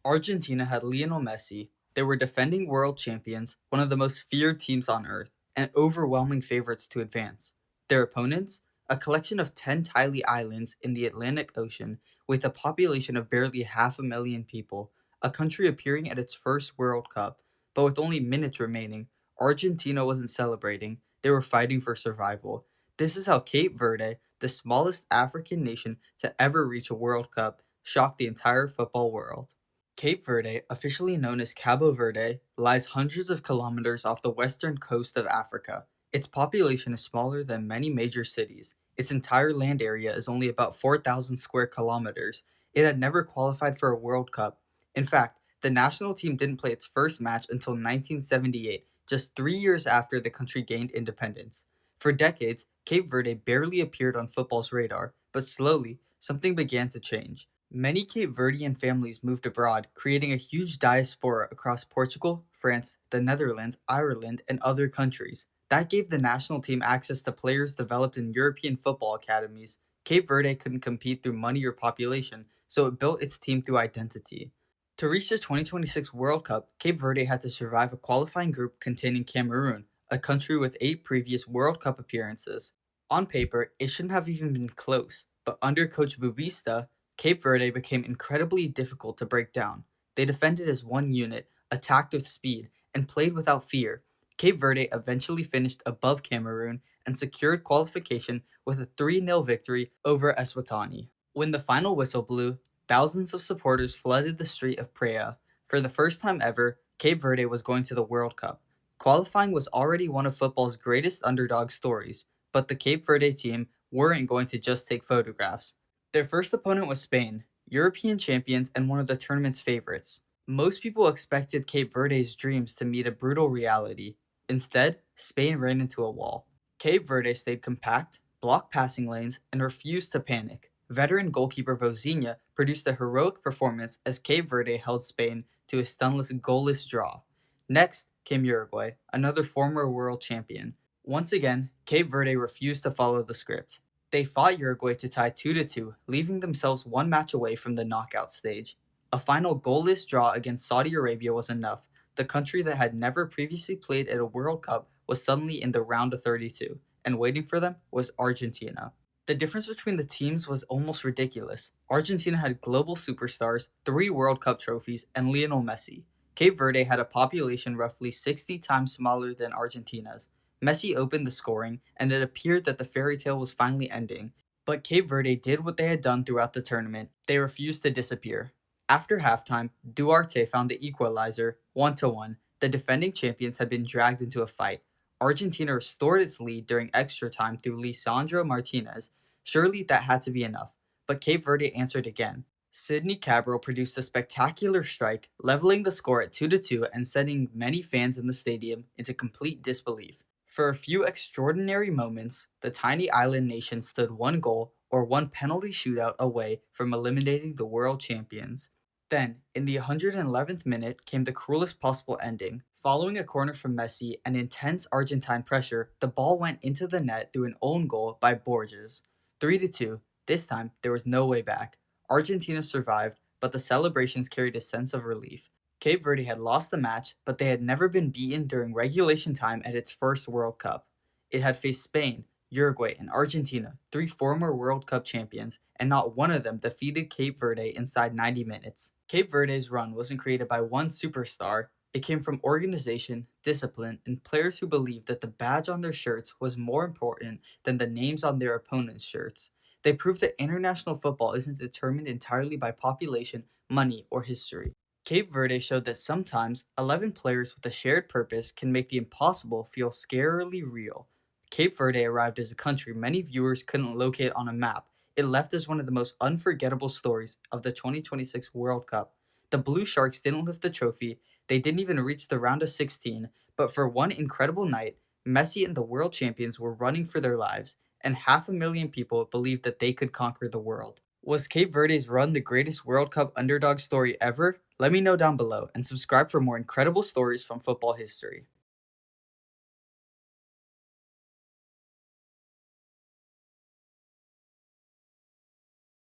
Argentina had Lionel Messi. They were defending world champions, one of the most feared teams on earth, and overwhelming favorites to advance. Their opponents? A collection of 10 tiny islands in the Atlantic Ocean with a population of barely 500,000 people, a country appearing at its first World Cup, but with only minutes remaining. Argentina wasn't celebrating, they were fighting for survival. This is how Cape Verde, the smallest African nation to ever reach a World Cup, shocked the entire football world. Cape Verde, officially known as Cabo Verde, lies hundreds of kilometers off the western coast of Africa. Its population is smaller than many major cities. Its entire land area is only about 4,000 square kilometers. It had never qualified for a World Cup. In fact, the national team didn't play its first match until 1978, just 3 years after the country gained independence. For decades, Cape Verde barely appeared on football's radar, but slowly, something began to change. Many Cape Verdean families moved abroad, creating a huge diaspora across Portugal, France, the Netherlands, Ireland, and other countries. That gave the national team access to players developed in European football academies. Cape Verde couldn't compete through money or population, so it built its team through identity. To reach the 2026 World Cup, Cape Verde had to survive a qualifying group containing Cameroon, a country with 8 previous World Cup appearances. On paper, it shouldn't have even been close, but under coach Bubista, Cape Verde became incredibly difficult to break down. They defended as one unit, attacked with speed, and played without fear. Cape Verde eventually finished above Cameroon and secured qualification with a 3-0 victory over Eswatini. When the final whistle blew, thousands of supporters flooded the street of Praia. For the first time ever, Cape Verde was going to the World Cup. Qualifying was already one of football's greatest underdog stories, but the Cape Verde team weren't going to just take photographs. Their first opponent was Spain, European champions and one of the tournament's favorites. Most people expected Cape Verde's dreams to meet a brutal reality. Instead, Spain ran into a wall. Cape Verde stayed compact, blocked passing lanes, and refused to panic. Veteran goalkeeper Vozinha produced a heroic performance as Cape Verde held Spain to a stunless goalless draw. Next came Uruguay, another former world champion. Once again, Cape Verde refused to follow the script. They fought Uruguay to tie 2-2, leaving themselves one match away from the knockout stage. A final goalless draw against Saudi Arabia was enough. The country that had never previously played at a World Cup was suddenly in the round of 32, and waiting for them was Argentina. The difference between the teams was almost ridiculous. Argentina had global superstars, 3 World Cup trophies, and Lionel Messi. Cape Verde had a population roughly 60 times smaller than Argentina's. Messi opened the scoring, and it appeared that the fairy tale was finally ending. But Cape Verde did what they had done throughout the tournament. They refused to disappear. After halftime, Duarte found the equalizer, 1-1. The defending champions had been dragged into a fight. Argentina restored its lead during extra time through Lisandro Martinez. Surely that had to be enough. But Cape Verde answered again. Sidney Cabral produced a spectacular strike, leveling the score at 2-2 and sending many fans in the stadium into complete disbelief. For a few extraordinary moments, the tiny island nation stood one goal or one penalty shootout away from eliminating the world champions. Then, in the 111th minute, came the cruelest possible ending. Following a corner from Messi and intense Argentine pressure, the ball went into the net through an own goal by Borges. 3-2. This time, there was no way back. Argentina survived, but the celebrations carried a sense of relief. Cape Verde had lost the match, but they had never been beaten during regulation time at its first World Cup. It had faced Spain, Uruguay, and Argentina, 3 former World Cup champions, and not one of them defeated Cape Verde inside 90 minutes. Cape Verde's run wasn't created by one superstar. It came from organization, discipline, and players who believed that the badge on their shirts was more important than the names on their opponents' shirts. They proved that international football isn't determined entirely by population, money, or history. Cape Verde showed that sometimes 11 players with a shared purpose can make the impossible feel scarily real. Cape Verde arrived as a country many viewers couldn't locate on a map. It left as one of the most unforgettable stories of the 2026 World Cup. The Blue Sharks didn't lift the trophy, they didn't even reach the round of 16, but for one incredible night, Messi and the world champions were running for their lives, and 500,000 people believed that they could conquer the world. Was Cape Verde's run the greatest World Cup underdog story ever? Let me know down below and subscribe for more incredible stories from football history.